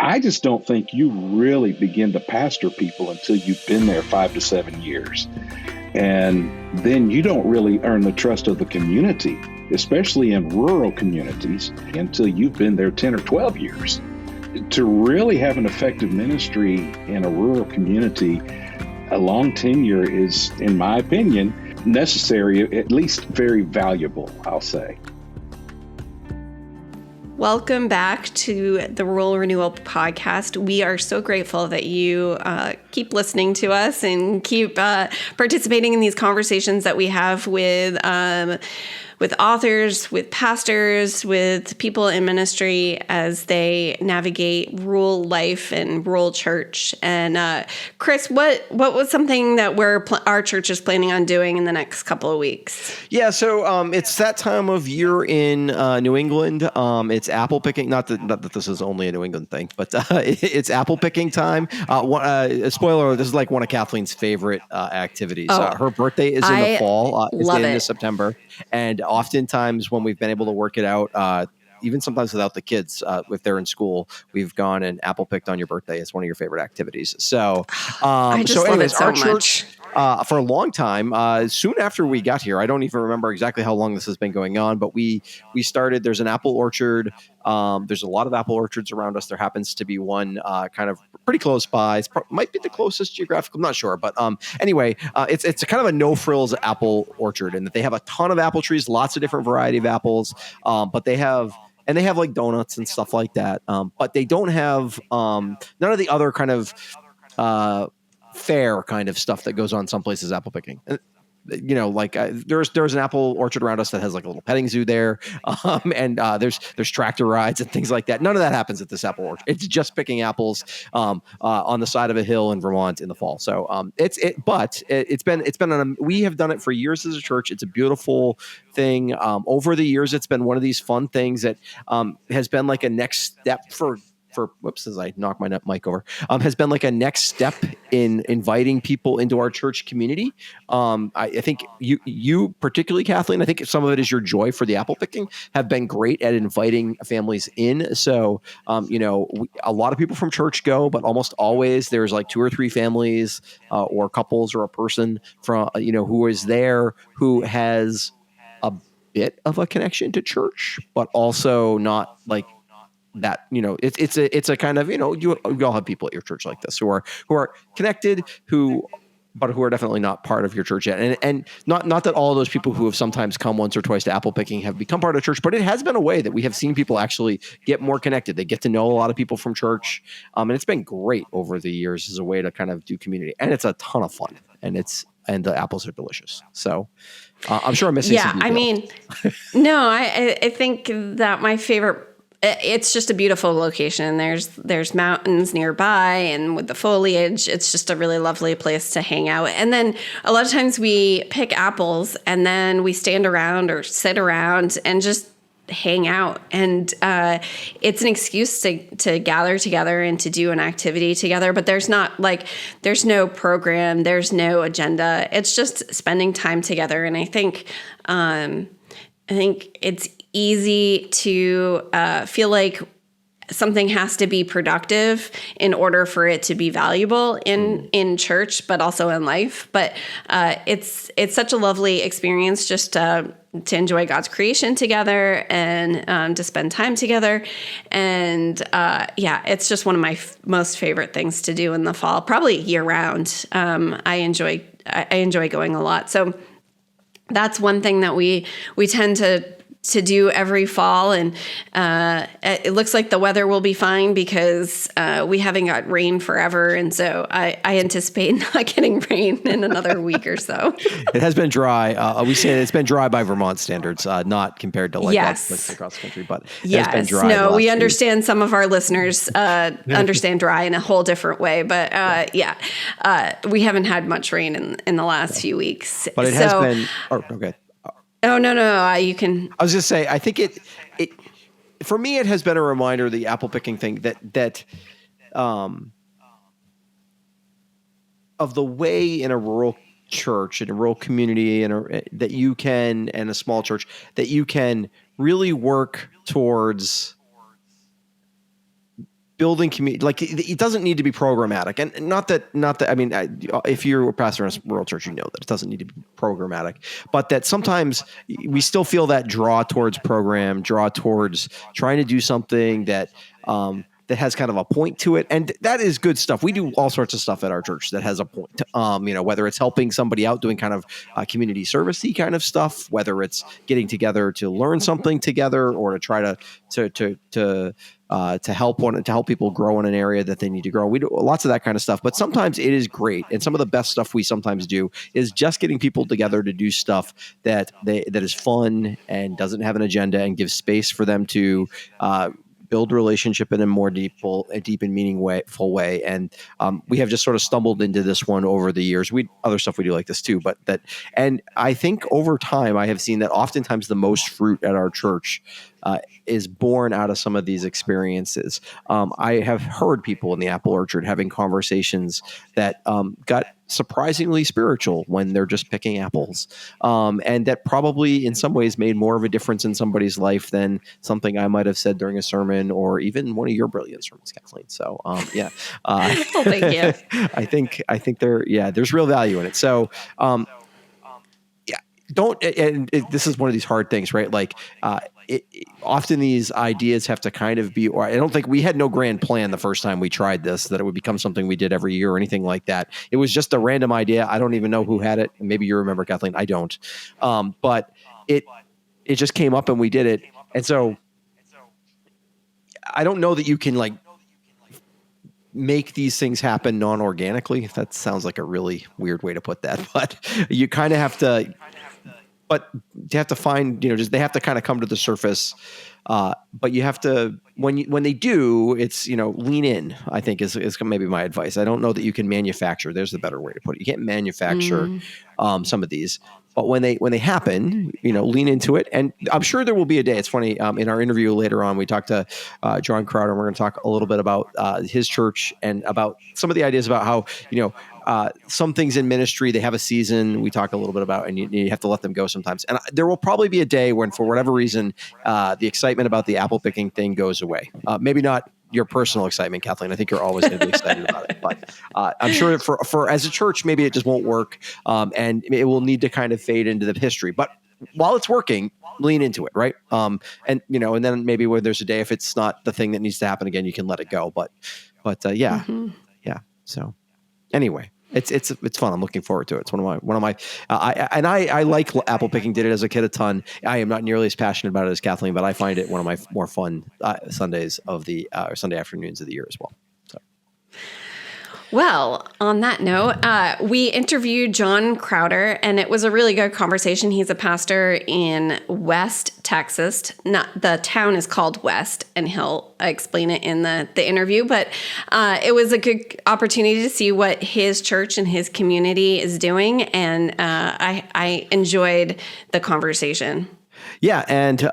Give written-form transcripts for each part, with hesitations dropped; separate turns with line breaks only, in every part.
I just don't think you really begin to pastor people until you've been there 5 to 7 years. And then you don't really earn the trust of the community, especially in rural communities, until you've been there 10 or 12 years. To really have an effective ministry in a rural community, a long tenure is, in my opinion, necessary, at least very valuable, I'll say.
Welcome back to the Rural Renewal Podcast. We are so grateful that you keep listening to us and keep participating in these conversations that we have with authors, with pastors, with people in ministry as they navigate rural life and rural church. And Chris, what was something that our church is planning on doing in the next couple of weeks?
Yeah, so it's that time of year in New England. It's apple picking. Not that this is only a New England thing, but it's apple picking time. Spoiler: this is like one of Kathleen's favorite activities. Her birthday is in the fall. It's the end of September, and oftentimes when we've been able to work it out, even sometimes without the kids, if they're in school, we've gone and apple picked on your birthday. It's one of your favorite activities. So,
I just love it so
our
much.
Church, for a long time, soon after we got here, I don't even remember exactly how long this has been going on, but we started. There's an apple orchard. There's a lot of apple orchards around us. There happens to be one kind of pretty close by. It might be the closest geographical. I'm not sure, but anyway, it's a kind of a no frills apple orchard, and that they have a ton of apple trees, lots of different variety of apples, but they have like donuts and stuff like that. But they don't have none of the other kind of fair kind of stuff that goes on some places apple picking. You know, like there's an apple orchard around us that has like a little petting zoo there, and there's tractor rides and things like that. None of that happens at this apple orchard. It's just picking apples on the side of a hill in Vermont in the fall. So we have done it for years as a church. It's a beautiful thing. Over the years, it's been one of these fun things that has been like a next step for whoops, as I knock my mic over, has been like a next step in inviting people into our church community. I think you particularly, Kathleen, I think some of it is your joy for the apple picking, have been great at inviting families in. So, a lot of people from church go, but almost always there's like 2 or 3 families or couples or a person from, who is there who has a bit of a connection to church, but also not like that, it's a kind of, you all have people at your church like this who are connected, but who are definitely not part of your church yet. And not that all of those people who have sometimes come once or twice to apple picking have become part of church, but it has been a way that we have seen people actually get more connected. They get to know a lot of people from church. And it's been great over the years as a way to kind of do community. And it's a ton of fun, and the apples are delicious. So I'm sure I'm missing some details.
I mean, no, I think that my favorite, it's just a beautiful location. There's mountains nearby, and with the foliage, it's just a really lovely place to hang out. And then a lot of times we pick apples and then we stand around or sit around and just hang out. And it's an excuse to gather together and to do an activity together. But there's no program, there's no agenda. It's just spending time together. And I think it's easy to feel like something has to be productive in order for it to be valuable in church, but also in life. But it's such a lovely experience just to enjoy God's creation together and to spend time together. And it's just one of my most favorite things to do in the fall, probably year round. I enjoy going a lot. So that's one thing that we tend to do every fall. And it looks like the weather will be fine because we haven't got rain forever. And so I anticipate not getting rain in another week or so.
It has been dry. We say it's been dry by Vermont standards, not compared to places across the country, but it has been dry.
No, we understand some of our listeners understand dry in a whole different way. But we haven't had much rain in the last few weeks.
But it has been, okay.
Oh, no, you can.
I was just say, I think it for me, it has been a reminder, the apple picking thing, that of the way in a rural church, in a rural community, that you can, and a small church, that you can really work towards building community, like it doesn't need to be programmatic, and not that. I mean, if you're a pastor in a rural church, you know that it doesn't need to be programmatic, but that sometimes we still feel that draw towards trying to do something that that has kind of a point to it, and that is good stuff. We do all sorts of stuff at our church that has a point. Whether it's helping somebody out, doing kind of community servicey kind of stuff, whether it's getting together to learn something together, or to try to help people grow in an area that they need to grow. We do lots of that kind of stuff, but sometimes it is great. And some of the best stuff we sometimes do is just getting people together to do stuff that is fun and doesn't have an agenda, and gives space for them to build relationship in a more deep and meaningful way. And we have just sort of stumbled into this one over the years. Other stuff we do like this too, and I think over time I have seen that oftentimes the most fruit at our church is born out of some of these experiences. I have heard people in the apple orchard having conversations that got surprisingly spiritual when they're just picking apples, and that probably in some ways made more of a difference in somebody's life than something I might have said during a sermon, or even one of your brilliant sermons, Kathleen. So yeah,
well, thank you.
I think there's real value in it. So this is one of these hard things, right? Like often these ideas have to kind of be, or I don't think we had no grand plan the first time we tried this, that it would become something we did every year or anything like that. It was just a random idea. I don't even know who had it. Maybe you remember, Kathleen. I don't. But it just came up and we did it. And so I don't know that you can like make these things happen non-organically. That sounds like a really weird way to put that, but you kind of have to. But you have to find, just they have to kind of come to the surface. But you have to, when they do, it's, lean in, I think is maybe my advice. I don't know that you can manufacture. There's the better way to put it. You can't manufacture some of these. But when they happen, lean into it. And I'm sure there will be a day. It's funny. In our interview later on, we talked to John Crowder, and we're going to talk a little bit about his church and about some of the ideas about how, some things in ministry, they have a season we talk a little bit about, and you have to let them go sometimes. And there will probably be a day when, for whatever reason, the excitement about the apple picking thing goes away. Maybe not your personal excitement, Kathleen. I think you're always going to be excited about it, but I'm sure for as a church, maybe it just won't work, and it will need to kind of fade into the history. But while it's working, lean into it, right? And then maybe when there's a day, if it's not the thing that needs to happen again, you can let it go. But yeah. So anyway. It's fun. I'm looking forward to it. It's one of my. I like apple picking. Did it as a kid a ton. I am not nearly as passionate about it as Kathleen, but I find it one of my more fun Sundays of the Sunday afternoons of the year as well. So.
Well, on that note, we interviewed John Crowder, and it was a really good conversation. He's a pastor in West Texas. The town is called West, and he'll explain it in the interview. But it was a good opportunity to see what his church and his community is doing, and I enjoyed the conversation.
Yeah, and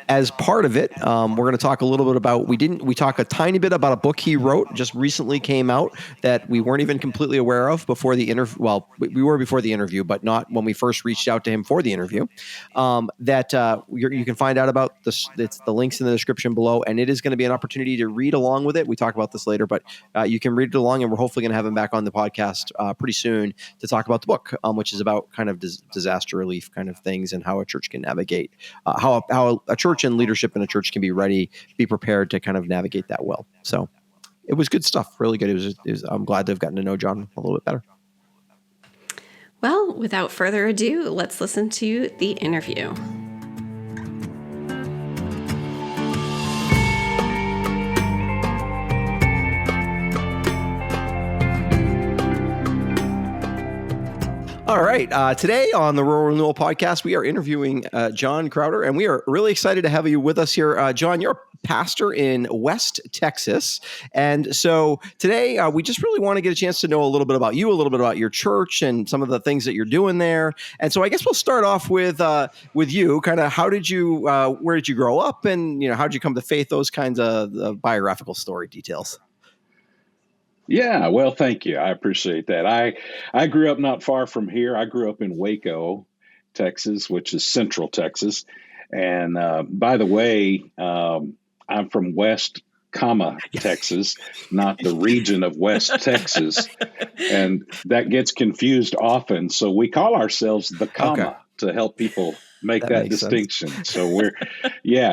as part of it, we're going to talk a little bit about, we talk a tiny bit about a book he wrote, just recently came out, that we weren't even completely aware of before the interview. Well, we were before the interview, but not when we first reached out to him for the interview. You can find out about this. It's the links in the description below, and it is going to be an opportunity to read along with it. We talk about this later, but you can read it along, and we're hopefully going to have him back on the podcast pretty soon to talk about the book, which is about kind of disaster relief kind of things and how a church can navigate. How a church and leadership in a church can be prepared to kind of navigate that well. So it was good stuff, really good. It was I'm glad to have gotten to know John a little bit better.
Well, without further ado, let's listen to the interview.
All right. Today on the Rural Renewal Podcast, we are interviewing John Crowder, and we are really excited to have you with us here. John, you're a pastor in West Texas. And so today we just really want to get a chance to know a little bit about you, a little bit about your church and some of the things that you're doing there. And so I guess we'll start off with you. Kind of where did you grow up, and how did you come to faith? Those kinds of biographical story details.
Yeah, well, thank you. I appreciate that. I grew up not far from here. I grew up in Waco, Texas, which is Central Texas. And by the way, I'm from West Texas, not the region of West Texas. And that gets confused often. So we call ourselves the
Okay.
to help people make that
makes sense.
distinction. So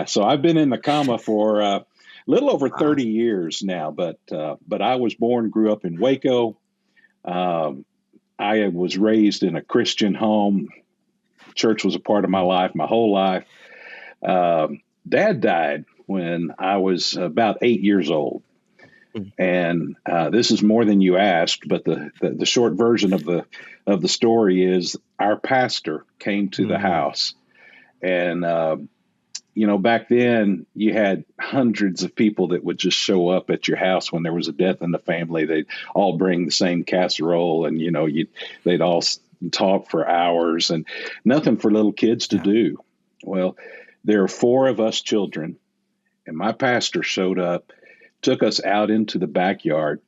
so I've been in the for a little over 30 years now, but I was grew up in Waco. I was raised in a Christian home. Church was a part of my life, my whole life. Dad died when I was about 8 years old. And this is more than you asked, but the short version of the story is our pastor came to the house. And, back then you had hundreds of people that would just show up at your house when there was a death in the family. They'd all bring the same casserole and, they'd all talk for hours and nothing for little kids to do. Well, there are 4 of us children, and my pastor showed up, took us out into the backyard.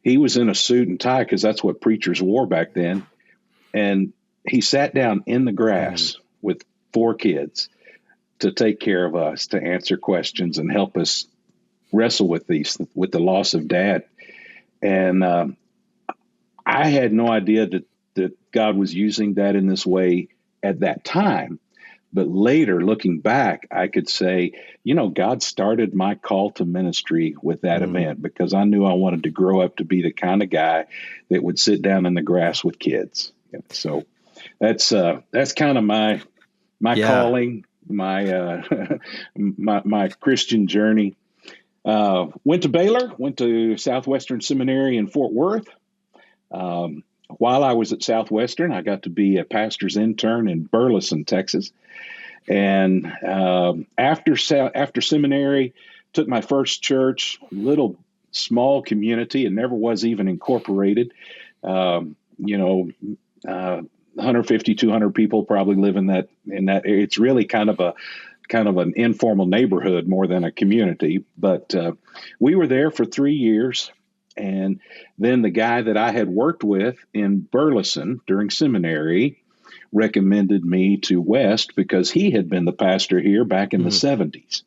He was in a suit and tie because that's what preachers wore back then. And he sat down in the grass with 4 kids to take care of us, to answer questions and help us wrestle with the loss of Dad. And I had no idea that God was using that in this way at that time. But later, looking back, I could say, God started my call to ministry with that event because I knew I wanted to grow up to be the kind of guy that would sit down in the grass with kids. So that's kind of my calling, my my Christian journey. Went to Baylor, went to Southwestern Seminary in Fort Worth. While I was at Southwestern, I got to be a pastor's intern in Burleson, Texas. And after seminary, took my first church, little small community. It never was even incorporated. 150, 200 people probably live in that. It's really kind of an informal neighborhood more than a community. But we were there for 3 years. And then the guy that I had worked with in Burleson during seminary recommended me to West because he had been the pastor here back in the 70s.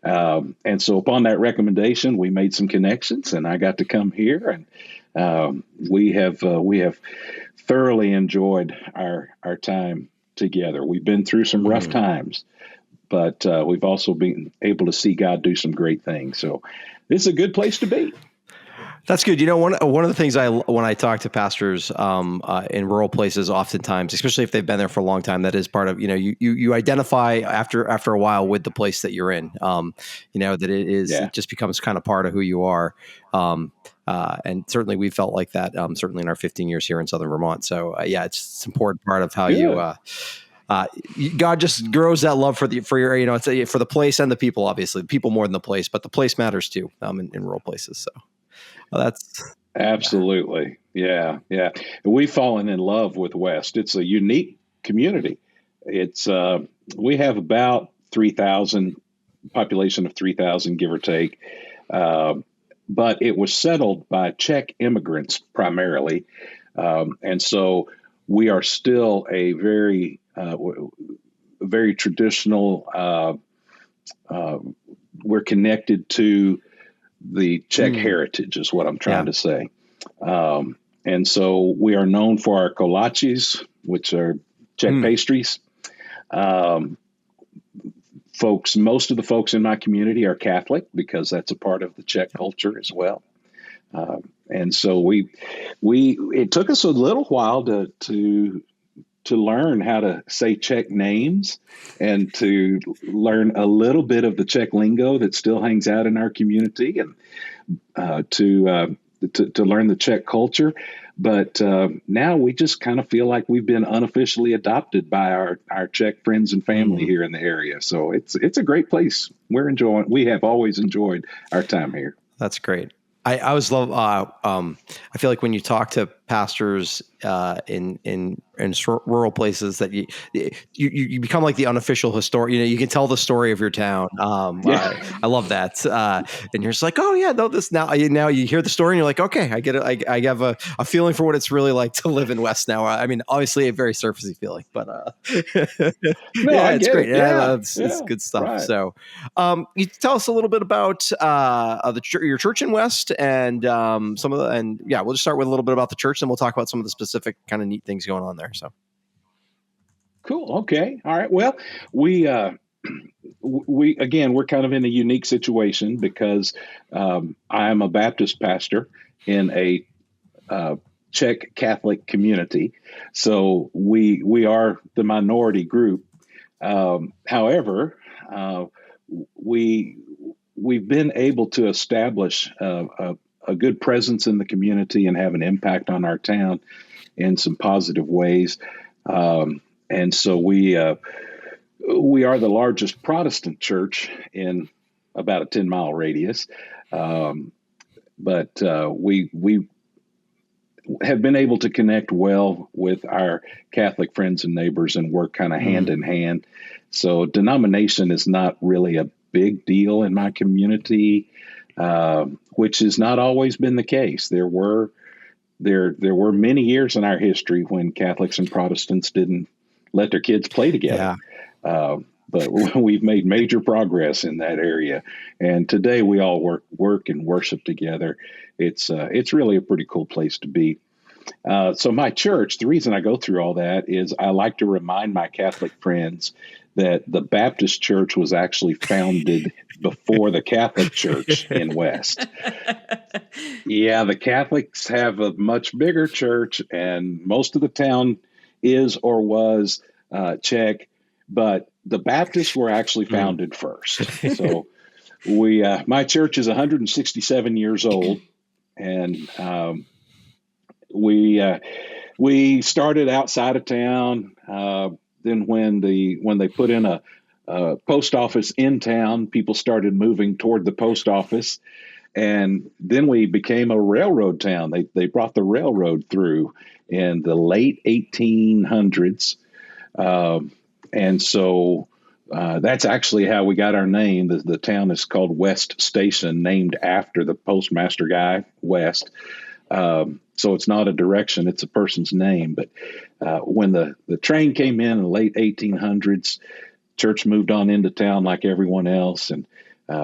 And so upon that recommendation, we made some connections and I got to come here. And we have thoroughly enjoyed our time together. We've been through some rough times, but we've also been able to see God do some great things. So it's a good place to be.
That's good. One of the things when I talk to pastors in rural places, oftentimes, especially if they've been there for a long time, that is part of you identify after a while with the place that you're in. That it just becomes kind of part of who you are. And certainly we felt like that. Certainly in our 15 years here in Southern Vermont. So it's an important part of how God just grows that love for your it's for the place and the people. Obviously, the people more than the place, but the place matters too in rural places. So. Well, that's
absolutely. Yeah. We've fallen in love with West. It's a unique community. It's we have about 3,000 population of 3,000, give or take. But it was settled by Czech immigrants primarily. And so we are still a very traditional, we're connected to the Czech heritage is what I'm trying to say. And so we are known for our kolaches, which are Czech pastries. Most of the folks in my community are Catholic because that's a part of the Czech culture as well. And so it took us a little while to learn how to say Czech names and to learn a little bit of the Czech lingo that still hangs out in our community and to learn the Czech culture. But now we just kind of feel like we've been unofficially adopted by our Czech friends and family here in the area. So it's a great place. We have always enjoyed our time here.
That's great. I always love, I feel like when you talk to pastors in rural places that you become like the unofficial historian. You can tell the story of your town. I love that. And you're just like, oh yeah, no, this now you hear the story and you're like, okay, I get it. I have a feeling for what it's really like to live in West now. I mean, obviously a very surfacey feeling, but
No,
yeah,
I
it's
get
great.
it. Yeah,
It's good stuff.
right.
So, you tell us a little bit about your church in West and we'll just start with a little bit about the church, and we'll talk about some of the specific kind of neat things going on there. So,
Cool. Okay. All right. Well, we're kind of in a unique situation because I am a Baptist pastor in a Czech Catholic community, so we are the minority group. However, we've been able to establish a good presence in the community and have an impact on our town in some positive ways. And so we are the largest Protestant church in about a 10-mile radius. But we have been able to connect well with our Catholic friends and neighbors and work kind of hand in hand. So denomination is not really a big deal in my community, which has not always been the case. There were many years in our history when Catholics and Protestants didn't let their kids play together.
Yeah.
But we've made major progress in that area, and today we all work and worship together. It's really a pretty cool place to be. So my church, the reason I go through all that is I like to remind my Catholic friends that the Baptist Church was actually founded before the Catholic Church in West. Yeah, the Catholics have a much bigger church, and most of the town is or was Czech, but the Baptists were actually founded first. So my church is 167 years old, and we started outside of town. Then when they put in a post office in town, people started moving toward the post office. And then we became a railroad town. They brought the railroad through in the late 1800s. And so that's actually how we got our name. The town is called West Station, named after the postmaster guy, West. So it's not a direction, it's a person's name. But when the train came in the late 1800s, church moved on into town like everyone else. And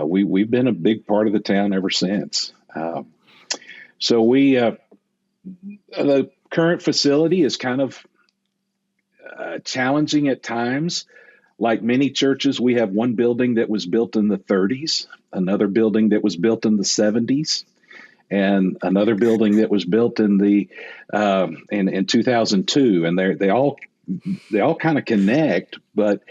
we've been a big part of the town ever since. So the current facility is kind of challenging at times. Like many churches, we have one building that was built in the 30s, another building that was built in the 70s, and another building that was built in 2002. And they all kind of connect, but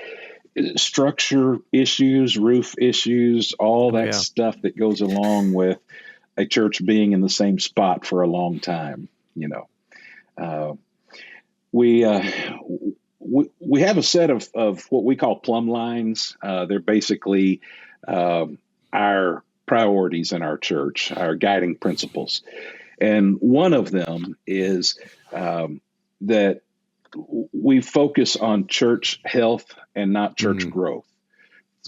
structure issues, roof issues, all that stuff that goes along with a church being in the same spot for a long time. We have a set of what we call plumb lines. They're basically our priorities in our church, our guiding principles. And one of them is that we focus on church health and not church growth,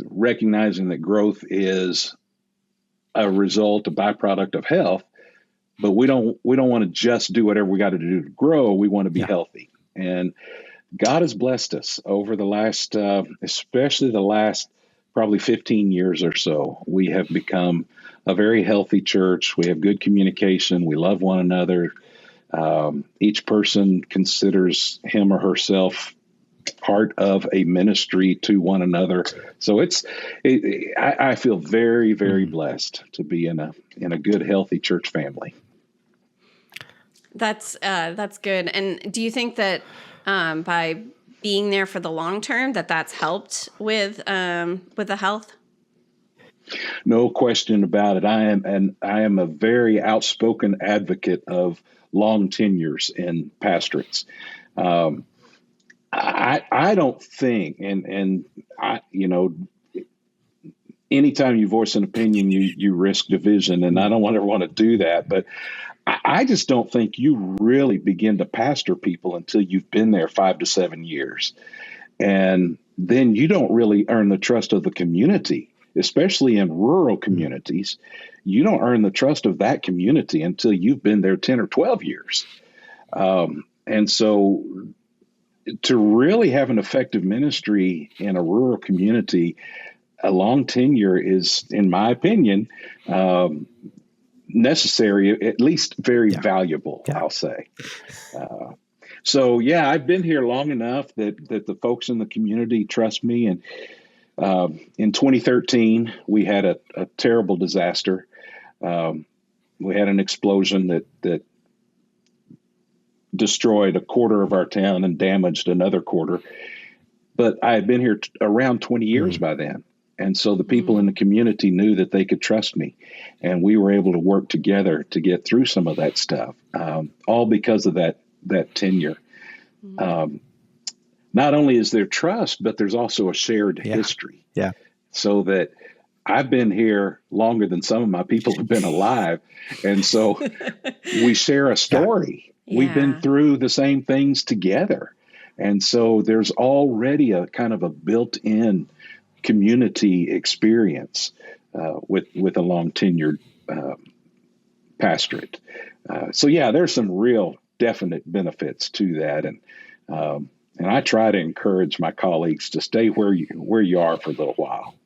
recognizing that growth is a byproduct of health, but we don't want to just do whatever we got to do to grow. We want to be healthy. And God has blessed us over the last, especially the last probably 15 years or so. We have become a very healthy church. We have good communication. We love one another. Each person considers him or herself part of a ministry to one another. So I feel very, very blessed to be in a good, healthy church family.
That's good. And do you think that by being there for the long term, that's helped with the health?
No question about it. I am a very outspoken advocate of long tenures in pastorates. I don't think, and I, anytime you voice an opinion, you risk division, and I don't ever want to do that. But I just don't think you really begin to pastor people until you've been there 5 to 7 years. And then you don't really earn the trust of the community, especially in rural communities. You don't earn the trust of that community until you've been there 10 or 12 years. And so to really have an effective ministry in a rural community, a long tenure is, in my opinion, necessary, at least very valuable, I'll say. So, I've been here long enough that the folks in the community trust me. And in 2013, we had a terrible disaster. We had an explosion that destroyed a quarter of our town and damaged another quarter. But I had been here around 20 years by then. And so the people in the community knew that they could trust me, and we were able to work together to get through some of that stuff, all because of that tenure. Not only is there trust, but there's also a shared history.
Yeah.
So that I've been here longer than some of my people have been alive. And so we share a story. Yeah. We've been through the same things together. And so there's already a kind of a built-in community experience with a long tenured pastorate. So there's some real definite benefits to that, and I try to encourage my colleagues to stay where you are for a little while.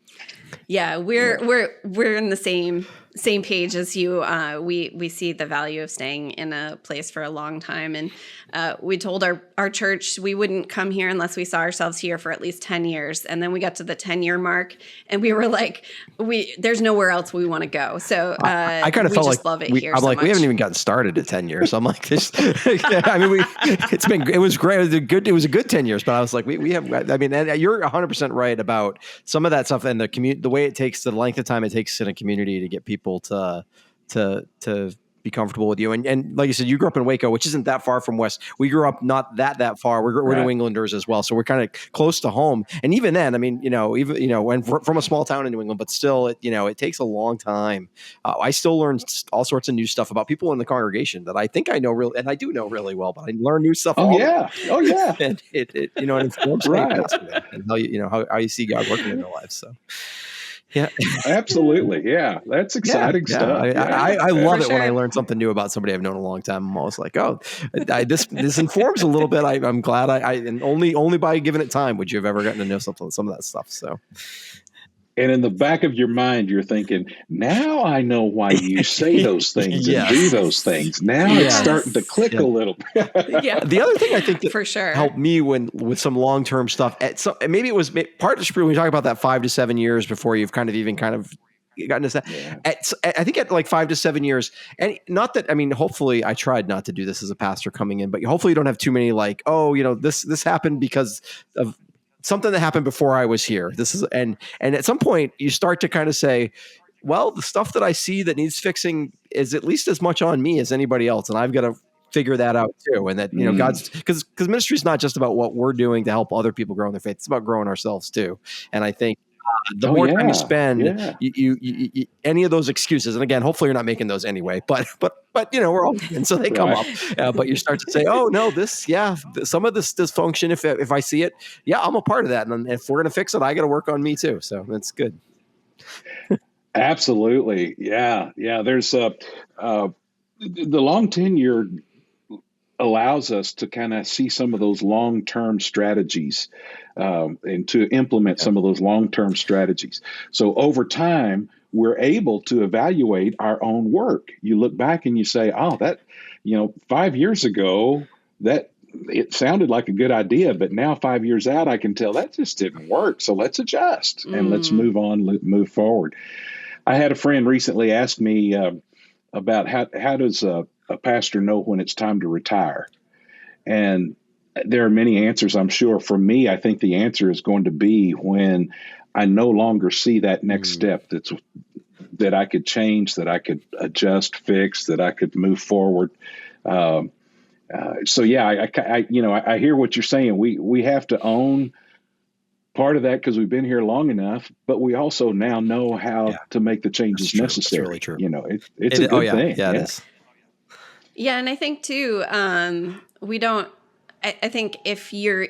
Yeah, we're in the same page as you. We see the value of staying in a place for a long time, and we told our church we wouldn't come here unless we saw ourselves here for at least 10 years. And then we got to the 10-year mark, and we were like, there's nowhere else we want to go. So
I kind of felt like
love it here.
I'm
so
like,
much.
we haven't even gotten started at 10 years. So I'm like, this. I mean, it was great. It was a good 10 years, but I was like, we have. I mean, and you're 100% right about some of that stuff and the way it takes, the length of time it takes in a community to get people to be comfortable with you. And like you said, you grew up in Waco, which isn't that far from West. We grew up not that far. We're New Englanders as well. So we're kind of close to home. And even then, I mean, when from a small town in New England, but still, it takes a long time. I still learn all sorts of new stuff about people in the congregation that I think I know and I do know really well, but I learn new stuff.
Oh yeah.
And it informs me and how you see God working in their lives. So. Yeah,
absolutely. Yeah, that's exciting stuff.
I love it when I learn something new about somebody I've known a long time. I'm always like, this informs a little bit. I'm glad and only by giving it time would you have ever gotten to know some of that stuff. So.
And in the back of your mind, you're thinking, now I know why you say those things and do those things. Now it's starting to click a little bit.
The other thing I think that
for sure
helped me with some long-term stuff, maybe it was part of when we talk about that 5 to 7 years before you've kind of gotten to that. Yeah. I think at like 5 to 7 years, and not that, I mean, hopefully I tried not to do this as a pastor coming in, but hopefully you don't have too many like, this happened because of something that happened before I was here. This is, and at some point you start to kind of say, well, the stuff that I see that needs fixing is at least as much on me as anybody else. And I've got to figure that out too. And that, God's, because ministry is not just about what we're doing to help other people grow in their faith. It's about growing ourselves too. And I think the more time you spend, you any of those excuses, and again, hopefully you're not making those anyway, but we're all, and so they come up, but you start to say, oh no, some of this dysfunction, if I see it, I'm a part of that. And if we're going to fix it, I got to work on me too. So that's good.
Absolutely. Yeah. There's the long tenure allows us to kind of see some of those long-term strategies and to implement some of those long-term strategies. So over time, we're able to evaluate our own work. You look back and you say, 5 years ago, that it sounded like a good idea, but now 5 years out, I can tell that just didn't work. So let's adjust and let's move on, move forward. I had a friend recently ask me about how does a pastor know when it's time to retire? And there are many answers, I'm sure. For me, I think the answer is going to be when I no longer see that next step that I could change, that I could adjust, fix, that I could move forward. I hear what you're saying. We have to own part of that because we've been here long enough, but we also now know how to make the changes necessary.
That's really true.
It's a good thing.
Yeah, it is.
Yeah, and I think too, we don't. I think if you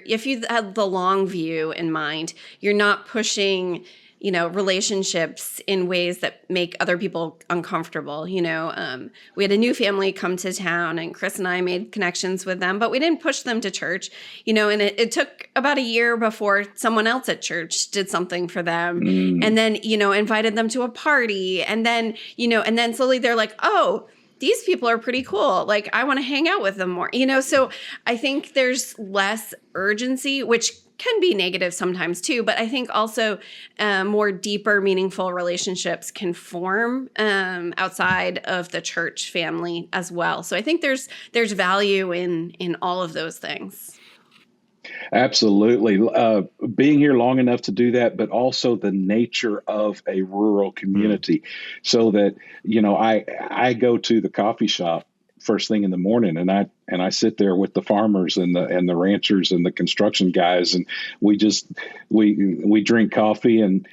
have the long view in mind, you're not pushing, relationships in ways that make other people uncomfortable. We had a new family come to town, and Chris and I made connections with them, but we didn't push them to church. And it took about a year before someone else at church did something for them, and then invited them to a party, and then and then slowly they're like, oh, these people are pretty cool. Like, I want to hang out with them more, So I think there's less urgency, which can be negative sometimes too. But I think also more deeper, meaningful relationships can form outside of the church family as well. So I think there's value in all of those things.
Absolutely. Being here long enough to do that, but also the nature of a rural community, so that, I go to the coffee shop first thing in the morning, and I sit there with the farmers and the ranchers and the construction guys, and we drink coffee and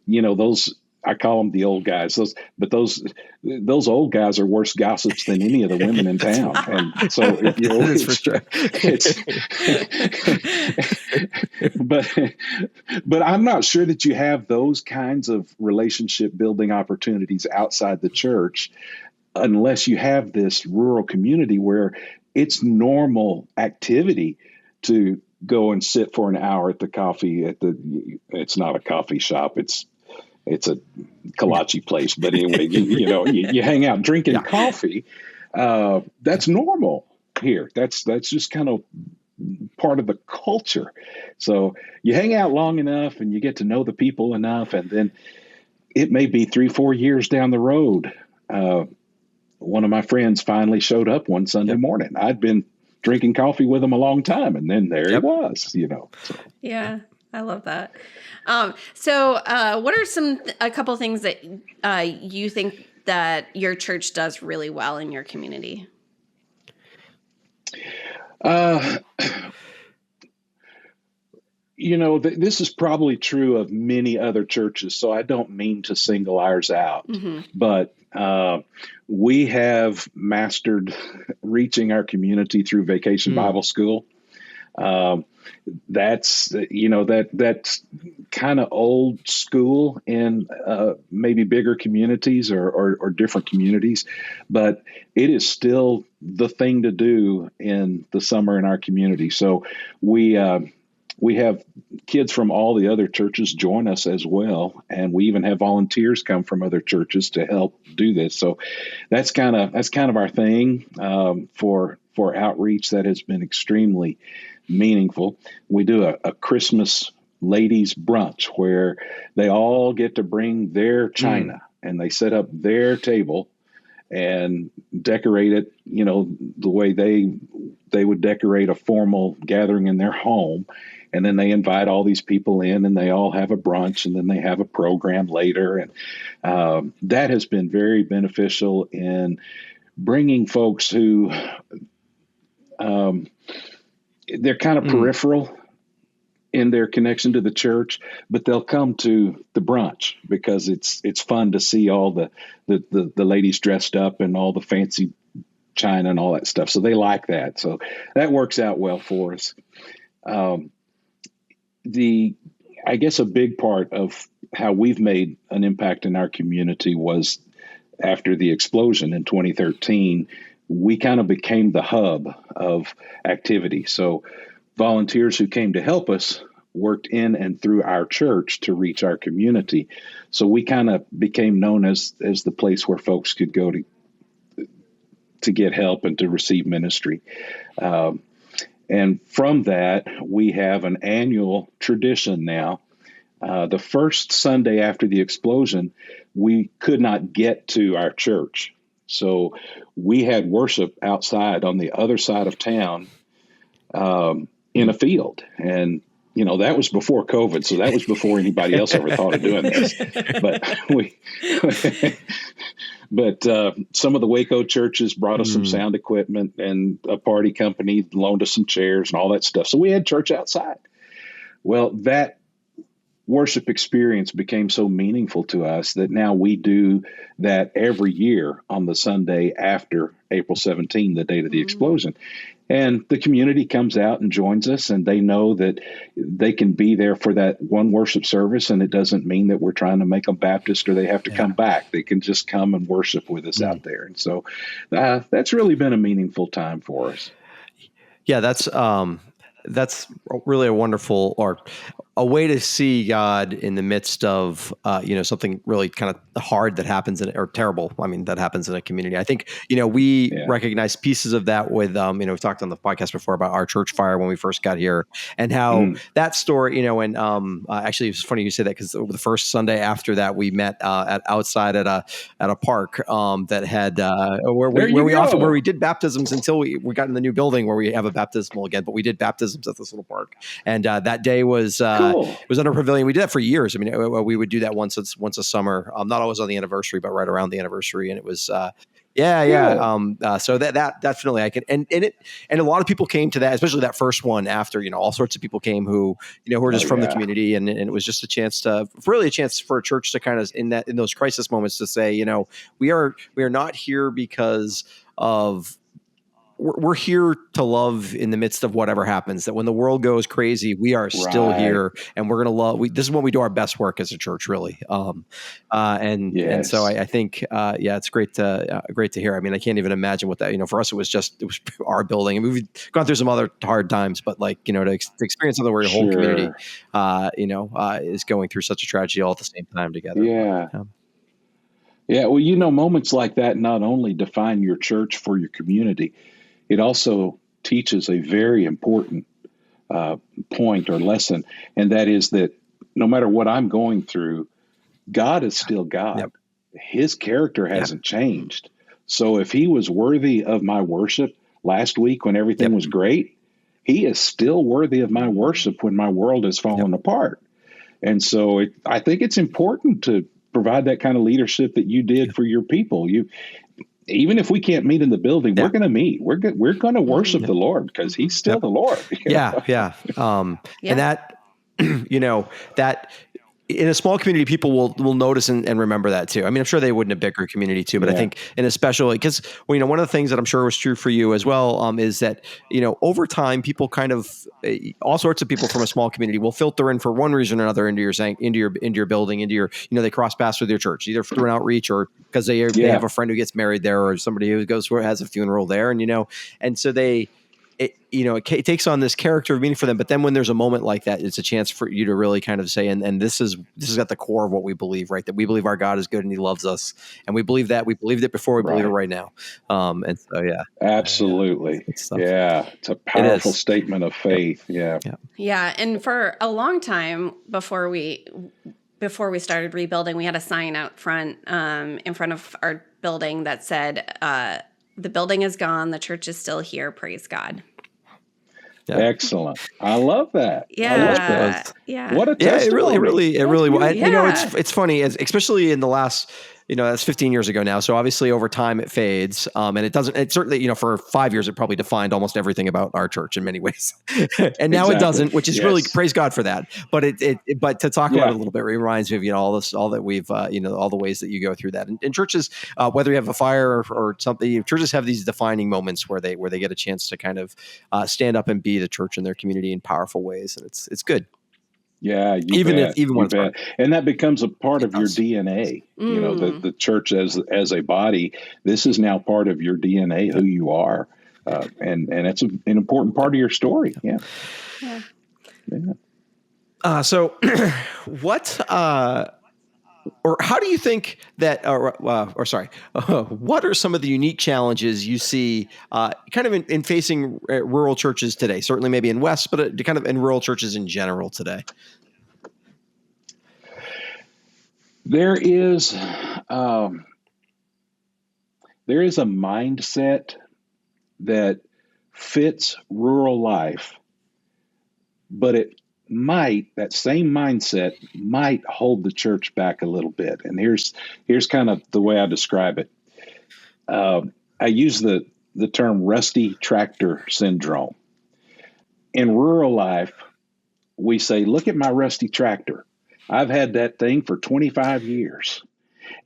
those, I call them the old guys. Those old guys are worse gossips than any of the women in town. And so,
that's for sure.
But I'm not sure that you have those kinds of relationship building opportunities outside the church, unless you have this rural community where it's normal activity to go and sit for an hour at the coffee it's not a coffee shop. It's a kolache place, but anyway, you hang out drinking coffee. That's normal here. That's just kind of part of the culture. So you hang out long enough and you get to know the people enough, and then it may be 3-4 years down the road. One of my friends finally showed up one Sunday morning. I'd been drinking coffee with him a long time, and then there he was. So.
Yeah. I love that. So what are a couple things that you think that your church does really well in your community?
This is probably true of many other churches, so I don't mean to single ours out, but we have mastered reaching our community through Vacation Bible School. That's kind of old school in maybe bigger communities or different communities, but it is still the thing to do in the summer in our community. So we have kids from all the other churches join us as well, and we even have volunteers come from other churches to help do this. So that's kind of our thing for outreach that has been extremely meaningful. We do a Christmas ladies brunch where they all get to bring their china and they set up their table and decorate it, the way they would decorate a formal gathering in their home. And then they invite all these people in, and they all have a brunch, and then they have a program later. And that has been very beneficial in bringing folks who they're kind of peripheral in their connection to the church, but they'll come to the brunch because it's fun to see all the ladies dressed up and all the fancy china and all that stuff. So they like that. So that works out well for us. I guess a big part of how we've made an impact in our community was after the explosion in 2013, we kind of became the hub of activity. So volunteers who came to help us worked in and through our church to reach our community. So we kind of became known as the place where folks could go to get help and to receive ministry. And from that, we have an annual tradition now. The first Sunday after the explosion, we could not get to our church. So we had worship outside on the other side of town in a field. And, that was before COVID. So that was before anybody else ever thought of doing this. But some of the Waco churches brought us some sound equipment, and a party company loaned us some chairs and all that stuff. So we had church outside. Well, that worship experience became so meaningful to us that now we do that every year on the Sunday after April 17, the date of the explosion. And the community comes out and joins us, and they know that they can be there for that one worship service. And it doesn't mean that we're trying to make them Baptist or they have to come back. They can just come and worship with us out there. And so that's really been a meaningful time for us.
Yeah, that's really a wonderful, or a way to see God in the midst of, something really kind of hard that happens or terrible. I mean, that happens in a community. I think, we recognize pieces of that with, we've talked on the podcast before about our church fire when we first got here, and how that story, and actually it was funny you say that, because the first Sunday after that we met outside at a park that had where we did baptisms until we got in the new building where we have a baptismal again, but we did baptisms at this little park, and that day was cool. It was under a pavilion. We did that for years. I mean, we would do that once a summer, not always on the anniversary, but right around the anniversary. And it was, so that definitely I can, and a lot of people came to that, especially that first one after, all sorts of people came who were just from the community. And it was just a chance for a church to kind of, in those crisis moments, to say, we are not here because of, we're here to love in the midst of whatever happens, that when the world goes crazy, we are still here, and we're going to love, this is when we do our best work as a church, really. And so I think, it's great to hear. I mean, I can't even imagine what that, for us, it was our building, and we've gone through some other hard times, but to experience something where your whole community, is going through such a tragedy all at the same time together.
Yeah. Well, moments like that not only define your church for your community, it also teaches a very important point or lesson, and that is that no matter what I'm going through, God is still God. Yep. His character hasn't changed. So if he was worthy of my worship last week when everything was great, he is still worthy of my worship when my world is falling apart. And so I think it's important to provide that kind of leadership that you did for your people. Even if we can't meet in the building, we're going to meet. We're going to worship the Lord because he's still the Lord. And that, that in a small community, people will notice and remember that too. I mean, I'm sure they would in a bigger community too, but I think in especially because, one of the things that I'm sure was true for you as well, is that, over time, people kind of, all sorts of people from a small community will filter in for one reason or another into your building, they cross paths with your church, either through an outreach or because they have a friend who gets married there, or somebody who has a funeral there. And so it takes on this character of meaning for them. But then when there's a moment like that, it's a chance for you to really kind of say, and this is at the core of what we believe, right? That we believe our God is good and he loves us. And we believed it before, we believe it right now. And so, absolutely. It's a powerful statement of faith.
Yeah. And for a long time before we started rebuilding, we had a sign out front, in front of our building that said, the building is gone, the church is still here, praise God.
Excellent. I love that.
Yeah.
I love that.
Yeah.
What a testimony.
It really was. It's funny, especially in the last, that's 15 years ago now. So obviously over time it fades. And it certainly, for 5 years, it probably defined almost everything about our church in many ways. And now it doesn't, which is really, praise God for that. But but to talk about it a little bit, it reminds me of, all that we've, all the ways that you go through that. And churches, whether you have a fire or something, churches have these defining moments where they get a chance to kind of stand up and be the church in their community in powerful ways. And it's good.
Yeah, even when it's hard. And that becomes a part of your DNA. The church as a body. This is now part of your DNA, who you are, and it's an important part of your story.
So, what? Or how do you think that? What are some of the unique challenges you see, kind of in facing rural churches today? Certainly, maybe in West, but kind of in rural churches in general today.
There is a mindset that fits rural life, but that same mindset might hold the church back a little bit. And here's kind of the way I describe it. I use the term rusty tractor syndrome. In rural life, we say, look at my rusty tractor. I've had that thing for 25 years,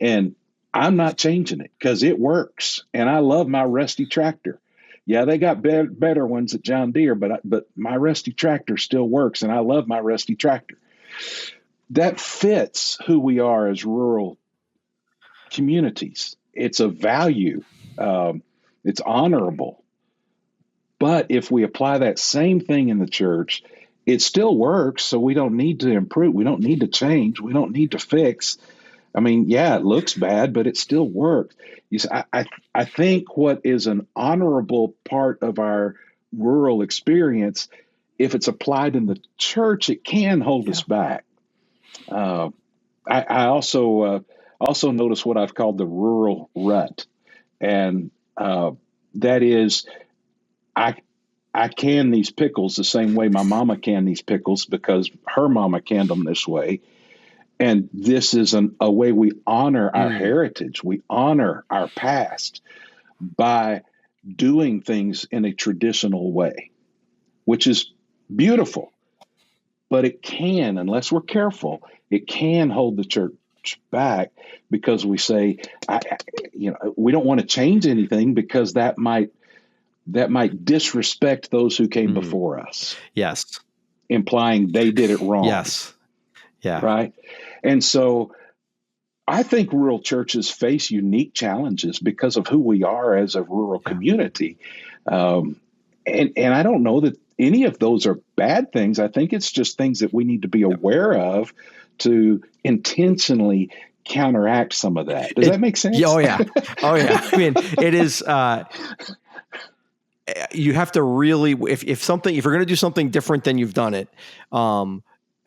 and I'm not changing it because it works. And I love my rusty tractor. Yeah, they got better ones at John Deere, but my rusty tractor still works, and I love my rusty tractor. That fits who we are as rural communities. It's a value. It's honorable. But if we apply that same thing in the church, it still works. So we don't need to improve. We don't need to change. We don't need to fix. I mean, yeah, it looks bad, but it still works. You see, I think what is an honorable part of our rural experience, if it's applied in the church, it can hold us back. I also notice what I've called the rural rut, and that is, I can these pickles the same way my mama canned these pickles because her mama canned them this way. And this is a way we honor our heritage. We honor our past by doing things in a traditional way, which is beautiful. But it can, unless we're careful, it can hold the church back because we say, we don't want to change anything because that might disrespect those who came before us.
Yes.
Implying they did it wrong.
Yes. Yeah.
Right. And so I think rural churches face unique challenges because of who we are as a rural community. And I don't know that any of those are bad things. I think it's just things that we need to be aware of to intentionally counteract some of that. Does that make sense?
Oh, yeah. Oh, yeah. I mean, it is, you have to really, if you're going to do something different than you've done it,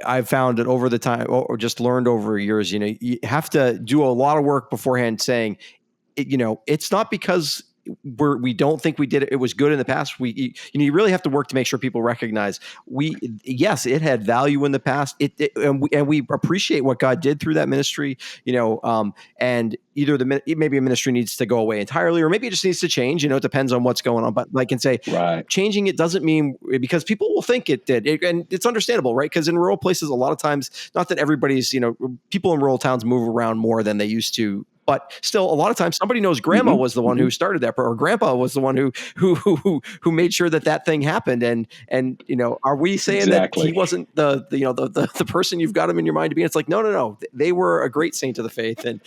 I've found that over the time, or just learned over years, you have to do a lot of work beforehand saying, it's not because we don't think we did it. It was good in the past. You really have to work to make sure people recognize yes, it had value in the past. And we appreciate what God did through that ministry, and either maybe a ministry needs to go away entirely, or maybe it just needs to change, it depends on what's going on. But I can say changing it doesn't mean, because people will think it did. And it's understandable, right? Because in rural places, a lot of times, not that everybody's, people in rural towns move around more than they used to, but still, a lot of times somebody knows grandma was the one who started that, or grandpa was the one who made sure that thing happened. And are we saying that he wasn't the person you've got him in your mind to be? It's like, no. They were a great saint of the faith. And,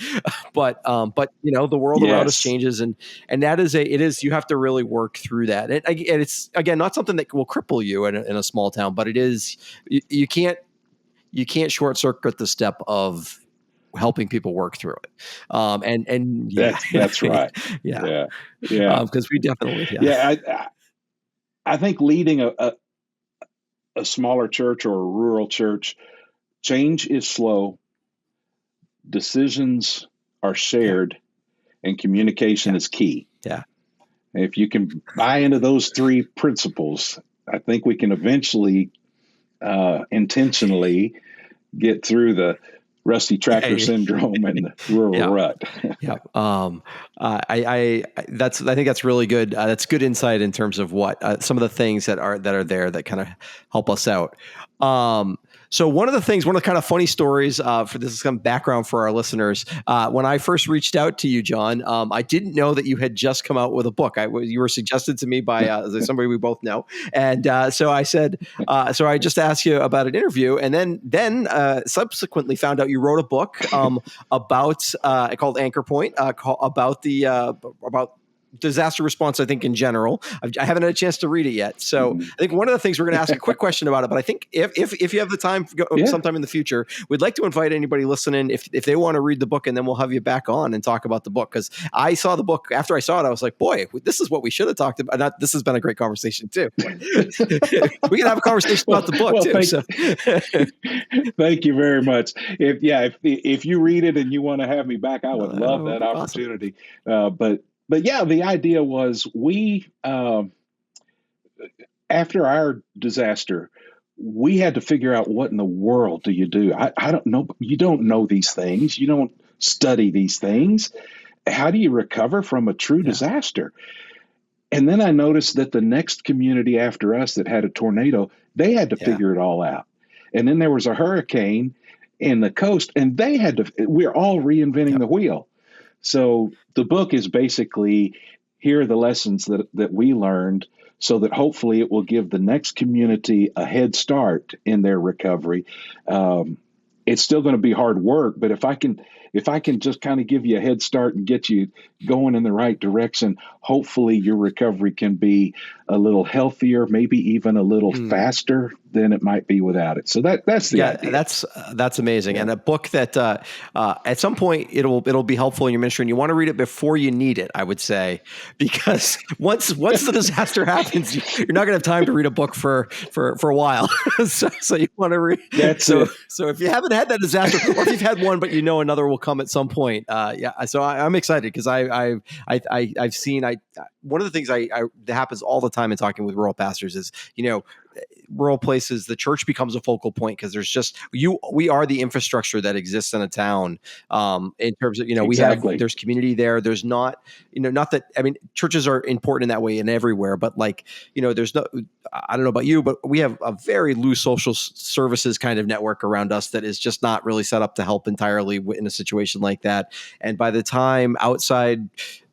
but the world around us changes. And that is, you have to really work through that. And it's, again, not something that will cripple you in a small town, but it is, you can't short circuit the step of helping people work through it.
That's right.
Yeah.
Because
we definitely,
I think leading a smaller church or a rural church, change is slow, decisions are shared, and communication is key.
Yeah.
If you can buy into those three principles, I think we can eventually intentionally get through the rusty tractor syndrome and the rural rut.
I think that's really good. That's good insight in terms of what some of the things that are there that kind of help us out. So one of the kind of funny stories for this is some background for our listeners. When I first reached out to you, John, I didn't know that you had just come out with a book. You were suggested to me by somebody we both know. And so I said, so I just asked you about an interview, and then subsequently found out you wrote a book about called Anchorpoint, about disaster response, I think, in general. I haven't had a chance to read it yet. So I think one of the things we're going to ask a quick question about it, but I think if you have the time sometime in the future, we'd like to invite anybody listening, if they want to read the book, and then we'll have you back on and talk about the book. Because I saw the book, after I saw it, I was like, boy, this is what we should have talked about. This has been a great conversation too. We can have a conversation about the book too.
Thank you very much. If you read it and you want to have me back, I would love that opportunity. Awesome. But yeah, the idea was after our disaster, we had to figure out what in the world do you do? I don't know. You don't know these things. You don't study these things. How do you recover from a true disaster? And then I noticed that the next community after us that had a tornado, they had to figure it all out. And then there was a hurricane, in the coast, and we're all reinventing the wheel. So the book is basically, here are the lessons that we learned, so that hopefully it will give the next community a head start in their recovery. It's still going to be hard work, but if I can just kind of give you a head start and get you going in the right direction, hopefully your recovery can be a little healthier, maybe even a little faster than it might be without it. So that's the idea.
That's amazing. Yeah. And a book that at some point it'll be helpful in your ministry, and you want to read it before you need it, I would say, because once the disaster happens, you're not going to have time to read a book for a while. so you want to read. So if you haven't had that disaster, or if you've had one but you know another will come at some point, So I'm excited because I've seen one of the things that happens all the time in talking with rural pastors is, rural places, the church becomes a focal point because there's we are the infrastructure that exists in a town. In terms of,
Exactly.
there's community there. There's not, not that, churches are important in that way and everywhere, but there's no, I don't know about you, but we have a very loose social services kind of network around us that is just not really set up to help entirely in a situation like that. And by the time outside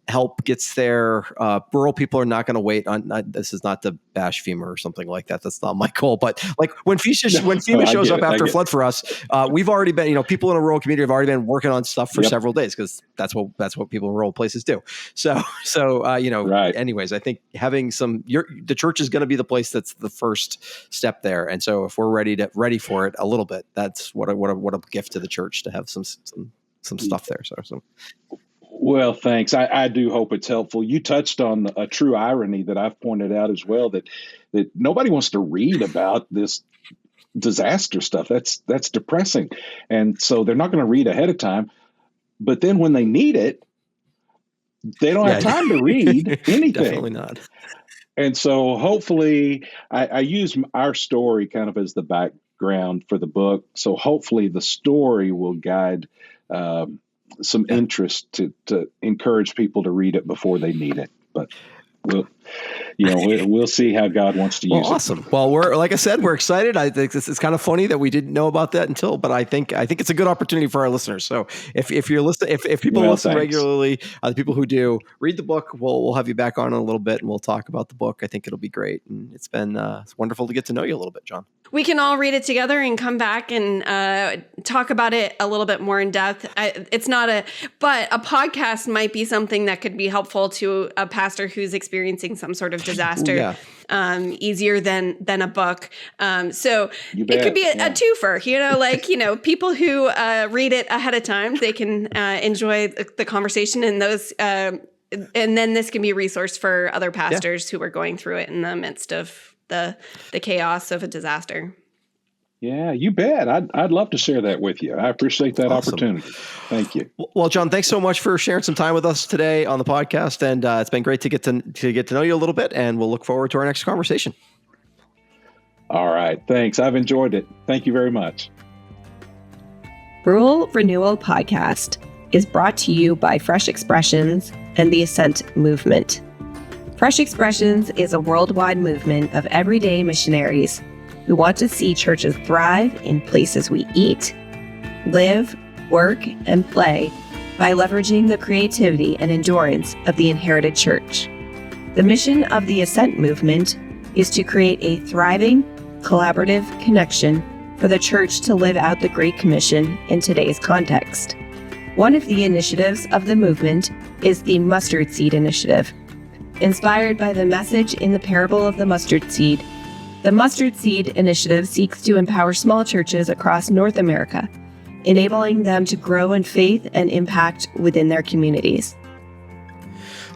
help gets there, rural people are not going to wait on. This is not to bash FEMA or something like that. That's not my goal. But like when FEMA shows up after a flood for us, we've already been. People in a rural community have already been working on stuff for several days because that's what people in rural places do. So
Right.
Anyways, I think having the church is going to be the place that's the first step there. And so if we're ready for it a little bit, that's what a gift to the church to have some stuff there. So.
Well, thanks. I do hope it's helpful. You touched on a true irony that I've pointed out as well, that nobody wants to read about this disaster stuff. That's depressing. And so they're not going to read ahead of time. But then when they need it, they don't have time to read anything.
Definitely not.
And so hopefully I use our story kind of as the background for the book. So hopefully the story will guide some interest to encourage people to read it before they need it. But we'll see how God wants to use it.
Awesome. Well, like I said, we're excited. I think it's kind of funny that we didn't know about that but I think it's a good opportunity for our listeners. So if you're listening, if people listen regularly, the people who do read the book, we'll have you back on in a little bit and we'll talk about the book. I think it'll be great. And it's wonderful to get to know you a little bit, John.
We can all read it together and come back and talk about it a little bit more in depth. But a podcast might be something that could be helpful to a pastor who's experiencing some sort of disaster. Easier than a book. So it could be a twofer, people who read it ahead of time, they can enjoy the conversation and those, and then this can be a resource for other pastors who are going through it in the midst of the chaos of a disaster.
Yeah, you bet. I'd love to share that with you. I appreciate that opportunity. Thank you.
Well, John, thanks so much for sharing some time with us today on the podcast, and it's been great to get to know you a little bit. And we'll look forward to our next conversation.
All right, thanks. I've enjoyed it. Thank you very much.
Rural Renewal Podcast is brought to you by Fresh Expressions and the Ascent Movement. Fresh Expressions is a worldwide movement of everyday missionaries who want to see churches thrive in places we eat, live, work, and play by leveraging the creativity and endurance of the inherited church. The mission of the Ascent Movement is to create a thriving, collaborative connection for the church to live out the Great Commission in today's context. One of the initiatives of the movement is the Mustard Seed Initiative. Inspired by the message in the parable of the mustard seed, the Mustard Seed Initiative seeks to empower small churches across North America, enabling them to grow in faith and impact within their communities.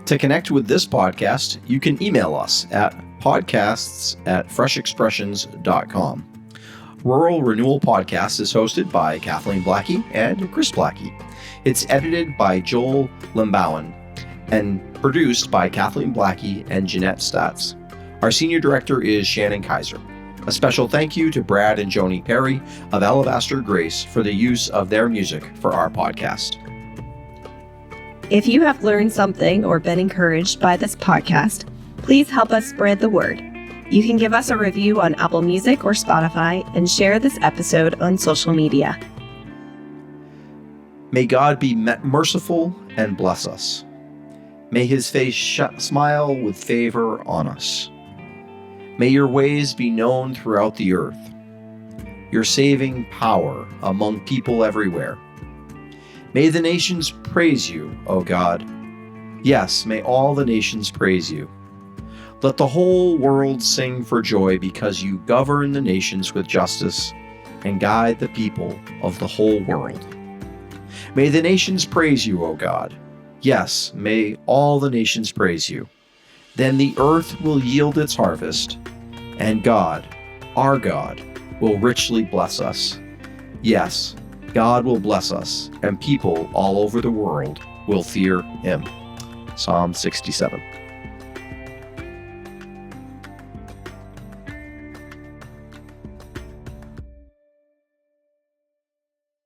To connect with this podcast, you can email us at podcasts@freshexpressions.com. Rural Renewal Podcast is hosted by Kathleen Blackie and Chris Blackie. It's edited by Joel Lembowen and produced by Kathleen Blackie and Jeanette Statz. Our senior director is Shannon Kaiser. A special thank you to Brad and Joni Perry of Alabaster Grace for the use of their music for our podcast.
If you have learned something or been encouraged by this podcast, please help us spread the word. You can give us a review on Apple Music or Spotify and share this episode on social media.
May God be merciful and bless us. May his face smile with favor on us. May your ways be known throughout the earth, your saving power among people everywhere. May the nations praise you, O God. Yes, may all the nations praise you. Let the whole world sing for joy because you govern the nations with justice and guide the people of the whole world. May the nations praise you, O God. Yes, may all the nations praise you. Then the earth will yield its harvest, and God, our God, will richly bless us. Yes, God will bless us, and people all over the world will fear him. Psalm 67.